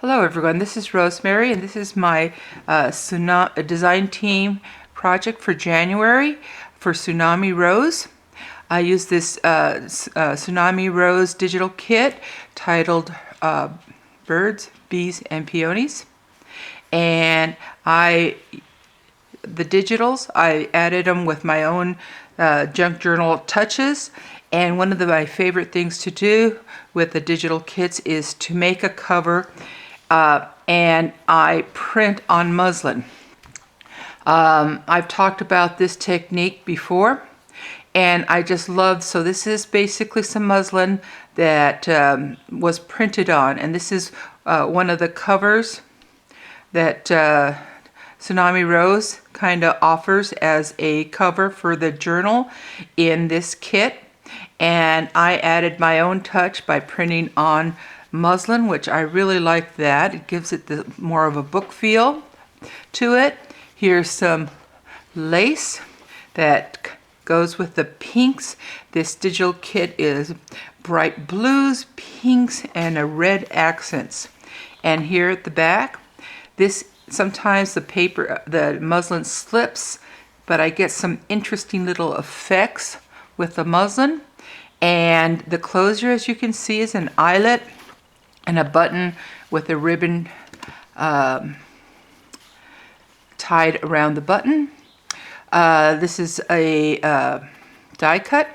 Hello everyone, this is Rosemary and this is my design team project for January for Tsunami Rose. I use this Tsunami Rose digital kit titled Birds, Bees, and Peonies. And the digitals, I added them with my own junk journal touches. And one of my favorite things to do with the digital kits is to make a cover and I print on muslin. I've talked about this technique before and I just love, so this is basically some muslin that was printed on, and this is one of the covers that Tsunami Rose kind of offers as a cover for the journal in this kit. And I added my own touch by printing on muslin, which I really like that. It gives it more of a book feel to it. Here's some lace that goes with the pinks. This digital kit is bright blues, pinks, and a red accents. And here at the back, sometimes the muslin slips, but I get some interesting little effects with the muslin. And the closure, as you can see, is an eyelet and a button with a ribbon tied around the button. This is a die cut.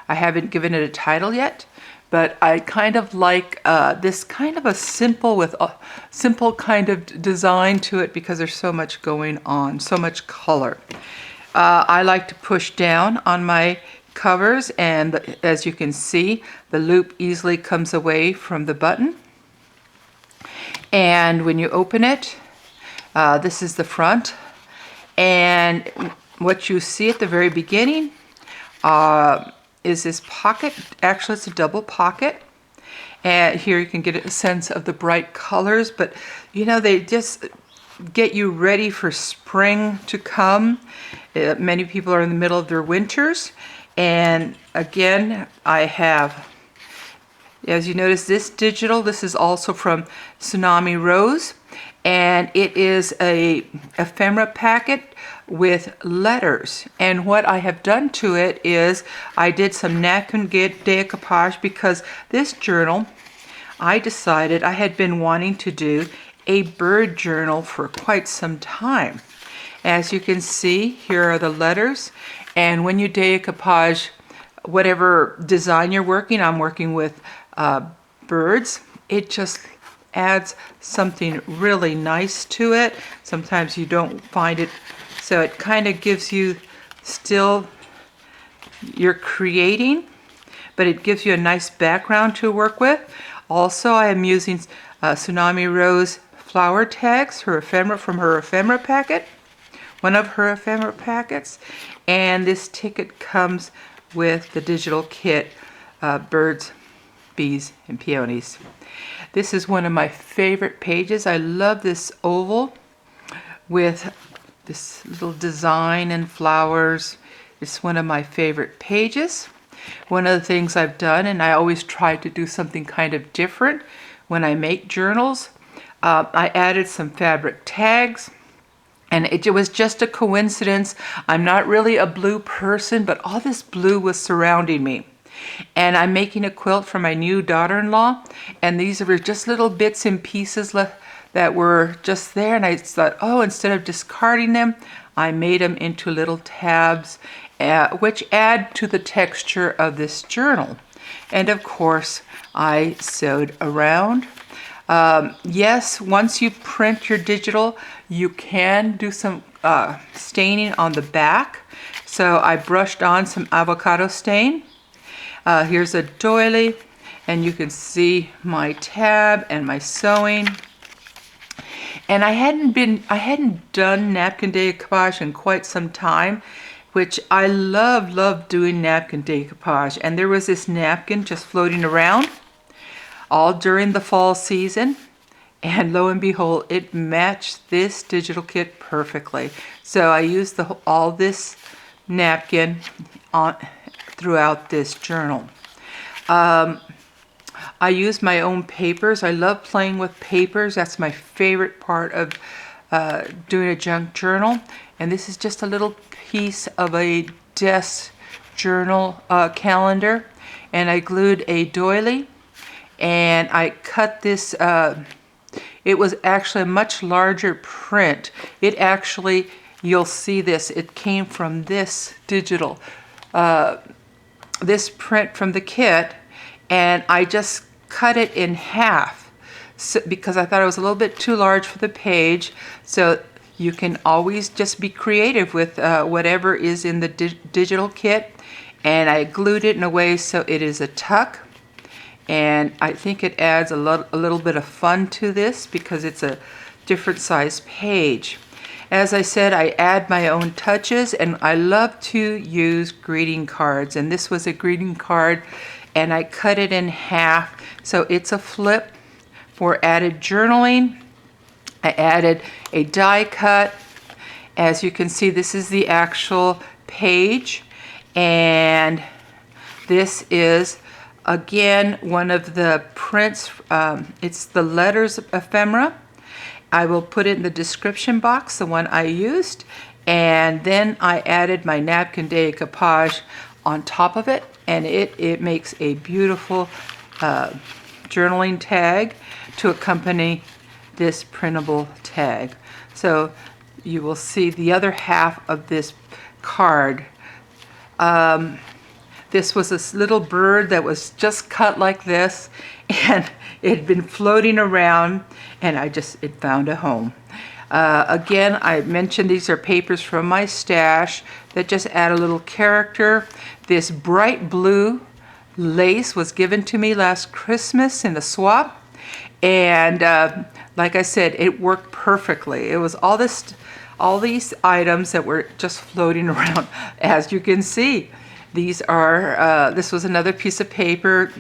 I haven't given it a title yet, but I kind of like this kind of a simple kind of design to it because there's so much going on, so much color. I like to push down on my covers, and as you can see, the loop easily comes away from the button. And when you open it, this is the front, and what you see at the very beginning is this pocket. Actually, it's a double pocket, and here you can get a sense of the bright colors, but you know, they just get you ready for spring to come. Many people are in the middle of their winters. And again, I have, as you notice, this is also from Tsunami Rose, and it is a ephemera packet with letters. And what I have done to it is I did some napkin decoupage because this journal, I decided I had been wanting to do a bird journal for quite some time. As you can see, here are the letters. And when you decoupage whatever design you're working, I'm working with birds, it just adds something really nice to it. Sometimes you don't find it, so it kind of gives you still, you're creating, but it gives you a nice background to work with. Also, I am using Tsunami Rose flower tags, from her ephemera packet, one of her ephemera packets. And this ticket comes with the digital kit, Birds, Bees, and Peonies. This is one of my favorite pages. I love this oval with this little design and flowers. It's one of my favorite pages. One of the things I've done, and I always try to do something kind of different when I make journals, I added some fabric tags. And it was just a coincidence. I'm not really a blue person, but all this blue was surrounding me. And I'm making a quilt for my new daughter-in-law, and these were just little bits and pieces that were just there. And I thought, oh, instead of discarding them, I made them into little tabs, which add to the texture of this journal. And of course, I sewed around. Yes, once you print your digital, you can do some staining on the back. So I brushed on some avocado stain. Here's a doily, and you can see my tab and my sewing. And I hadn't done napkin decoupage in quite some time, which I love doing napkin decoupage. And there was this napkin just floating around all during the fall season, and lo and behold, it matched this digital kit perfectly. So I used all this napkin throughout this journal. I use my own papers. I love playing with papers. That's my favorite part of doing a junk journal. And this is just a little piece of a desk journal calendar. And I glued a doily. And I cut this, it was actually a much larger print. It actually, you'll see this, it came from this digital, this print from the kit. And I just cut it in half because I thought it was a little bit too large for the page. So you can always just be creative with whatever is in the digital kit. And I glued it in a way so it is a tuck. And I think it adds a little bit of fun to this because it's a different size page. As I said, I add my own touches, and I love to use greeting cards. And this was a greeting card, and I cut it in half so it's a flip for added journaling. I added a die cut. As you can see, this is the actual page, and this is again one of the prints. It's the letters ephemera. I will put it in the description box, the one I used, and then I added my napkin decoupage on top of it, and it makes a beautiful journaling tag to accompany this printable tag. So you will see the other half of this card. This was this little bird that was just cut like this, and it had been floating around, and it found a home. Again, I mentioned these are papers from my stash that just add a little character. This bright blue lace was given to me last Christmas in the swap, and like I said, it worked perfectly. It was all these items that were just floating around, as you can see. These are, this was another piece of paper,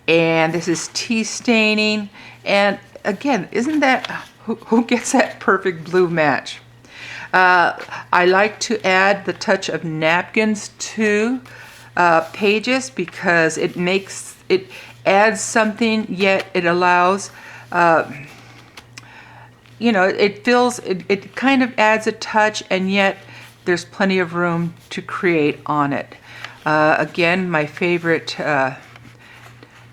and this is tea staining. And again, isn't that, who gets that perfect blue match? I like to add the touch of napkins to pages because it adds something, yet it allows, you know, it kind of adds a touch, and yet there's plenty of room to create on it. Again, my favorite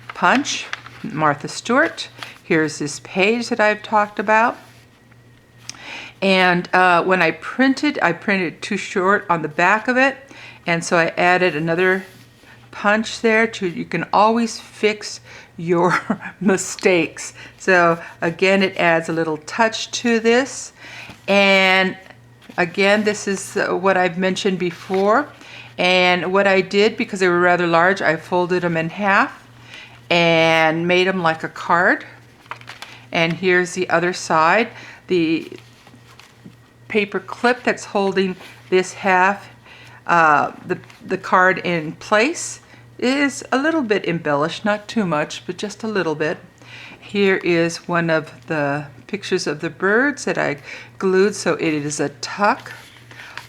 punch, Martha Stewart. Here's this page that I've talked about. And when I printed too short on the back of it, and so I added another punch there you can always fix your mistakes. So again, it adds a little touch to this. And again, this is what I've mentioned before. And what I did, because they were rather large, I folded them in half and made them like a card. And here's the other side. The paper clip that's holding this half, the card in place, is a little bit embellished, not too much, but just a little bit. Here is one of the pictures of the birds that I glued, so it is a tuck.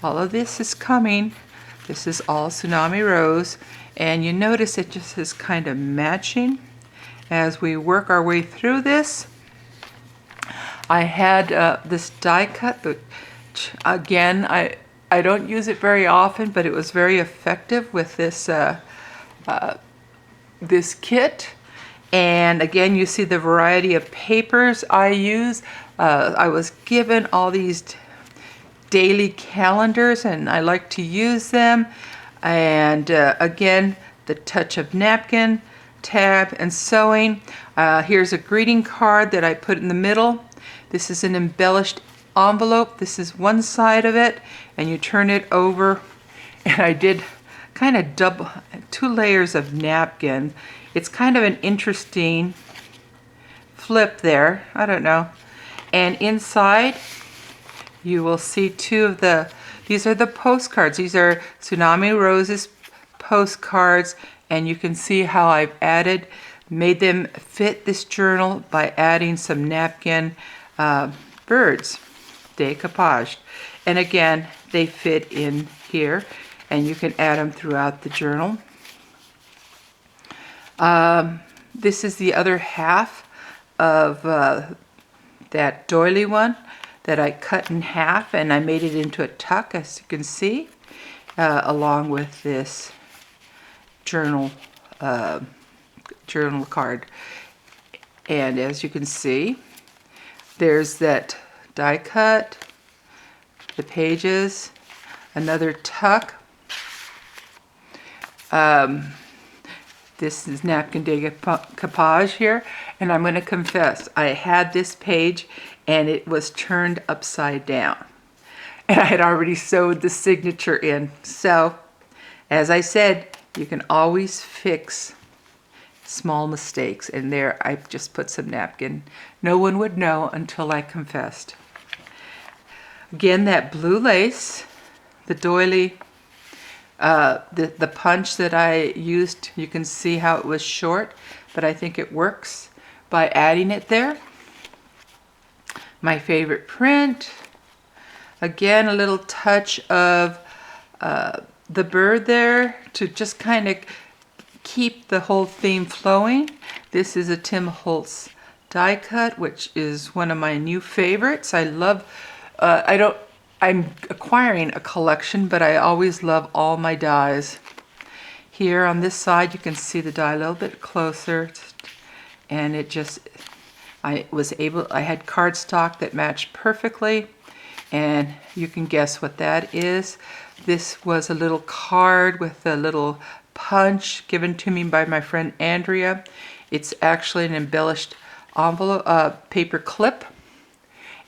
All of this is coming. This is all Tsunami Rose, and you notice it just is kind of matching as we work our way through this. I had this die cut, but again, I don't use it very often, but it was very effective with this this kit. And again, you see the variety of papers I use. I was given all these daily calendars, and I like to use them. And again, the touch of napkin, tab, and sewing. Here's a greeting card that I put in the middle. This is an embellished envelope. This is one side of it, and you turn it over. And I did kind of two layers of napkin. It's kind of an interesting flip there. I don't know. And inside, you will see these are the postcards. These are Tsunami Rose's postcards, and you can see how I've made them fit this journal by adding some napkin birds, decoupaged. And again, they fit in here, and you can add them throughout the journal. This is the other half of that doily one that I cut in half, and I made it into a tuck, as you can see, along with this journal card. And as you can see, there's that die cut, the pages, another tuck. This is napkin decoupage here, and I'm going to confess, I had this page and it was turned upside down, and I had already sewed the signature in. So, as I said, you can always fix small mistakes, and there I just put some napkin. No one would know until I confessed. Again, that blue lace, the doily, the punch that I used, you can see how it was short, but I think it works by adding it there. My favorite print, again, a little touch of the bird there to just kind of keep the whole theme flowing. This is a Tim Holtz die cut, which is one of my new favorites. I love, I'm acquiring a collection, but I always love all my dies. Here on this side, you can see the die a little bit closer, and it just, I had cardstock that matched perfectly, and you can guess what that is. This was a little card with a little punch given to me by my friend Andrea. It's actually an embellished envelope, paper clip,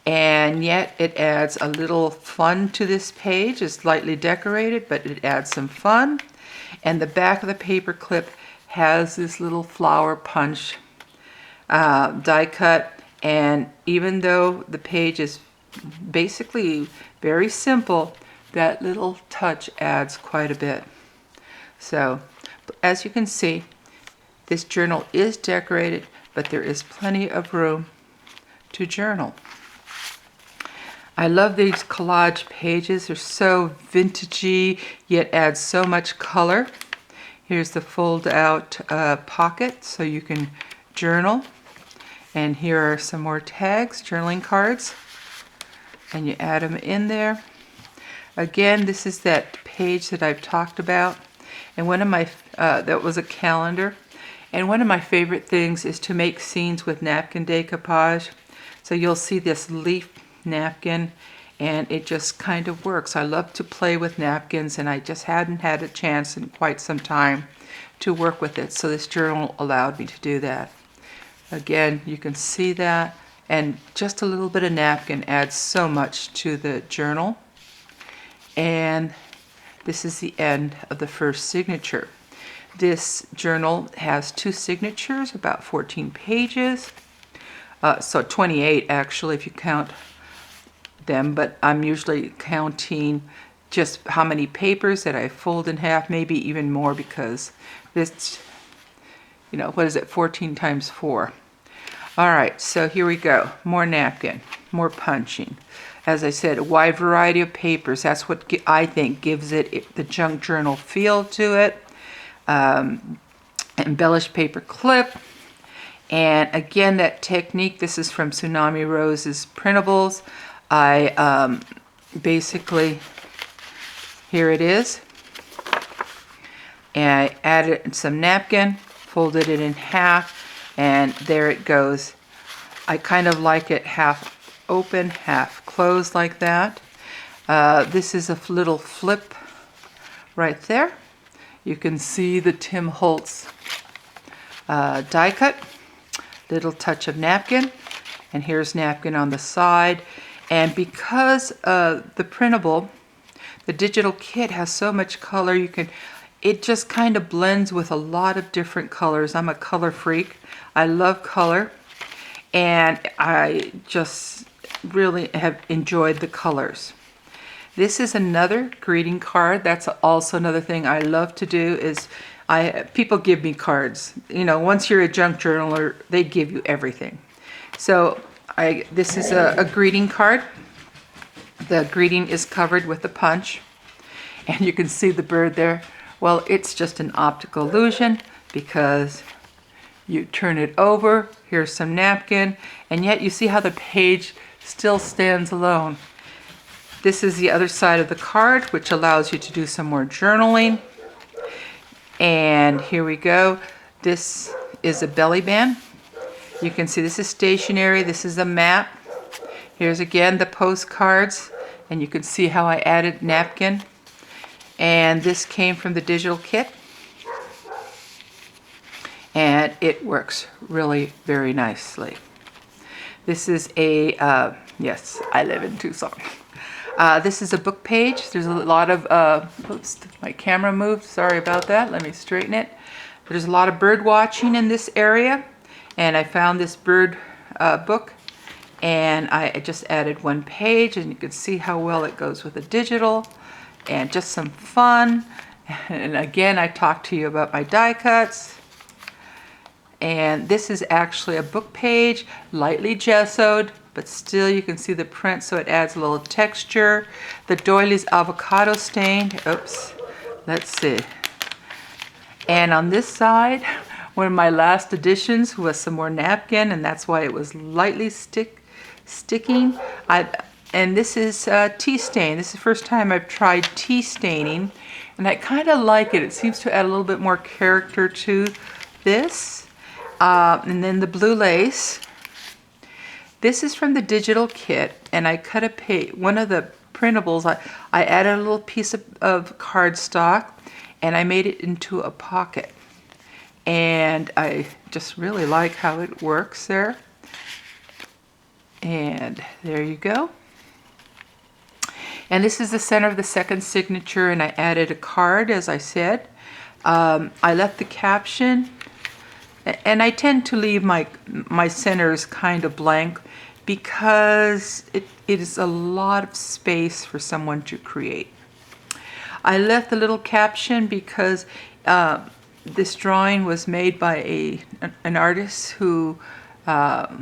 and yet it adds a little fun to this page. It's lightly decorated, but it adds some fun. And the back of the paper clip has this little flower punch die cut, and even though the page is basically very simple, that little touch adds quite a bit. So, as you can see, this journal is decorated, but there is plenty of room to journal. I love these collage pages. They're so vintagey, yet add so much color. Here's the fold out pocket so you can journal. And here are some more tags, journaling cards. And you add them in there. Again, this is that page that I've talked about. And one of my, that was a calendar. And one of my favorite things is to make scenes with napkin decoupage. So you'll see this leaf napkin, and it just kind of works. I love to play with napkins, and I just hadn't had a chance in quite some time to work with it. So this journal allowed me to do that. Again, you can see that, and just a little bit of napkin adds so much to the journal. And this is the end of the first signature. This journal has 2 signatures, about 14 pages. So 28 actually if you count them, but I'm usually counting just how many papers that I fold in half, maybe even more, because this, you know, what is it, 14 times 4. All right, so here we go. More napkin, more punching. As I said, a wide variety of papers. That's what I think gives it the junk journal feel to it. Embellished paper clip. And again, that technique, this is from Tsunami Rose's printables. I basically, here it is. And I added some napkin, folded it in half, and there it goes. I kind of like it half open, half closed like that. This is a little flip right there. You can see the Tim Holtz die cut. Little touch of napkin, and here's napkin on the side. And because the printable, the digital kit has so much color, it just kind of blends with a lot of different colors. I'm a color freak. I love color, and I just really have enjoyed the colors. This is another greeting card. That's also another thing I love to do is people give me cards. You know, once you're a junk journaler, they give you everything. So this is a greeting card. The greeting is covered with a punch, and you can see the bird there. Well, it's just an optical illusion because You turn it over, here's some napkin, and yet you see how the page still stands alone. This is the other side of the card, which allows you to do some more journaling. And here we go. This is a belly band. You can see this is stationery. This is a map. Here's again the postcards, and you can see how I added napkin. And this came from the digital kit. And it works really very nicely. This is a, yes, I live in Tucson. This is a book page. There's a lot of, oops, my camera moved, sorry about that, let me straighten it. There's a lot of bird watching in this area, and I found this bird book, and I just added one page, and you can see how well it goes with the digital, and just some fun. And again, I talked to you about my die cuts. And this is actually a book page, lightly gessoed, but still you can see the print, so it adds a little texture. The doilies avocado stained. Oops, let's see. And on this side, one of my last additions was some more napkin, and that's why it was lightly sticking. And this is tea stain. This is the first time I've tried tea staining, and I kind of like it. It seems to add a little bit more character to this. And then the blue lace. This is from the digital kit, and I cut a page. One of the printables, I added a little piece of cardstock, and I made it into a pocket. And I just really like how it works there. And there you go. And this is the center of the second signature, and I added a card, as I said. I left the caption. And I tend to leave my centers kind of blank because it is a lot of space for someone to create. I left the little caption because this drawing was made by an artist who, what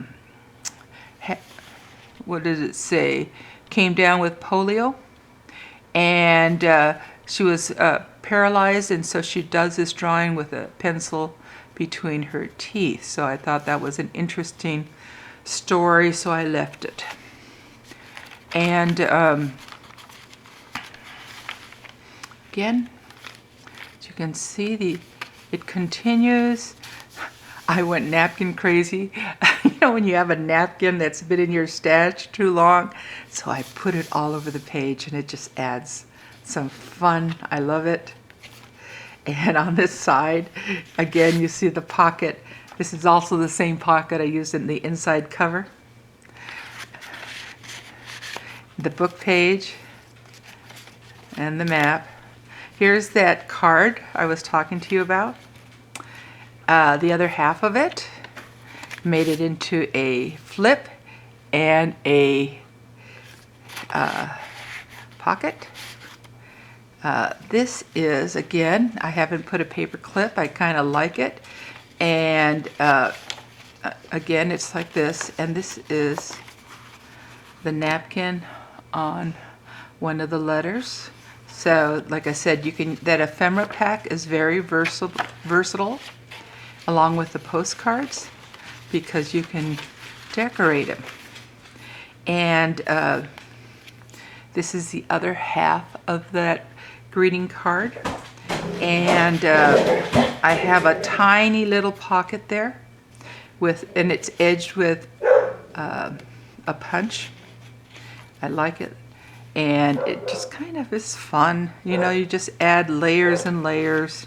does it say, came down with polio. And she was paralyzed, and so she does this drawing with a pencil between her teeth. So I thought that was an interesting story, so I left it. And again, as you can see, it continues. I went napkin crazy. You know, when you have a napkin that's been in your stash too long. So I put it all over the page, and it just adds some fun. I love it. And on this side, again, you see the pocket. This is also the same pocket I used in the inside cover. The book page and the map. Here's that card I was talking to you about. The other half of it, made it into a flip and a pocket. This is, again, I haven't put a paper clip. I kind of like it. And again, it's like this. And this is the napkin on one of the letters. So, like I said, that ephemera pack is very versatile, along with the postcards, because you can decorate them. And this is the other half of that greeting card, and I have a tiny little pocket there and it's edged with a punch. I like it, and it just kind of is fun. You know, you just add layers and layers.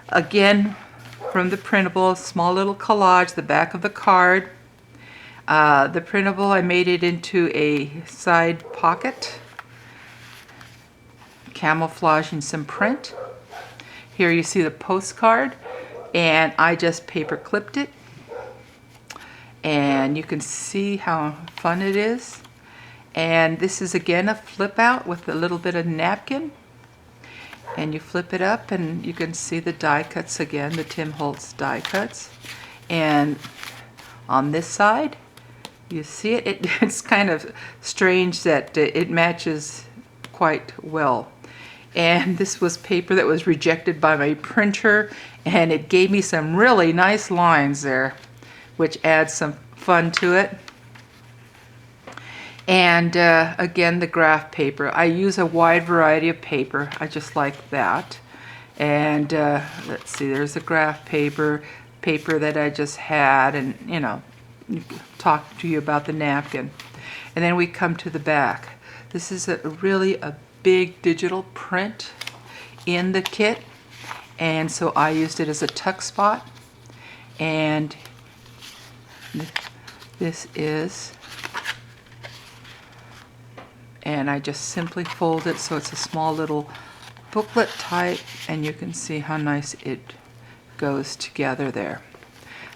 Again, from the printable, small little collage, the back of the card. The printable, I made it into a side pocket, camouflaging some print. Here you see the postcard, and I just paper clipped it, and you can see how fun it is. And this is again a flip out with a little bit of napkin, and you flip it up and you can see the die cuts again, the Tim Holtz die cuts. And on this side, you see it. It's kind of strange that it matches quite well. And this was paper that was rejected by my printer, and it gave me some really nice lines there, which adds some fun to it. And again, the graph paper. I use a wide variety of paper. I just like that. And let's see, there's the graph paper that I just had, and you know, talk to you about the napkin. And then we come to the back. This is really a big digital print in the kit, and so I used it as a tuck spot. And this is, and I just simply fold it so it's a small little booklet type, and you can see how nice it goes together there.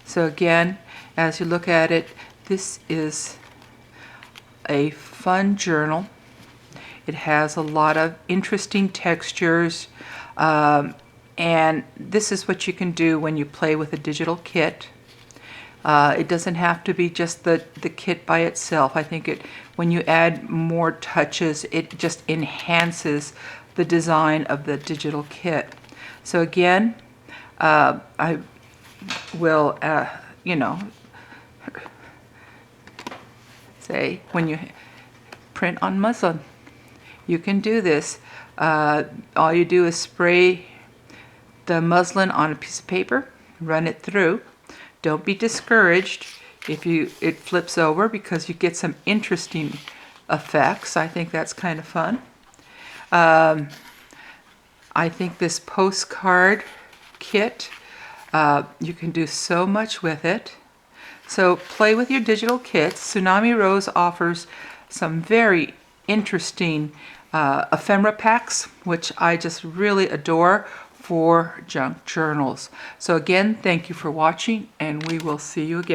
So again, as you look at it, this is a fun journal. It has a lot of interesting textures, and this is what you can do when you play with a digital kit. It doesn't have to be just the kit by itself. I think when you add more touches, it just enhances the design of the digital kit. So again, I will, you know, say when you print on muslin, you can do this. All you do is spray the muslin on a piece of paper, run it through. Don't be discouraged if it flips over, because you get some interesting effects. I think that's kind of fun. I think this postcard kit, you can do so much with it. So play with your digital kits. Tsunami Rose offers some very interesting ephemera packs, which I just really adore for junk journals. So again, thank you for watching, and we will see you again.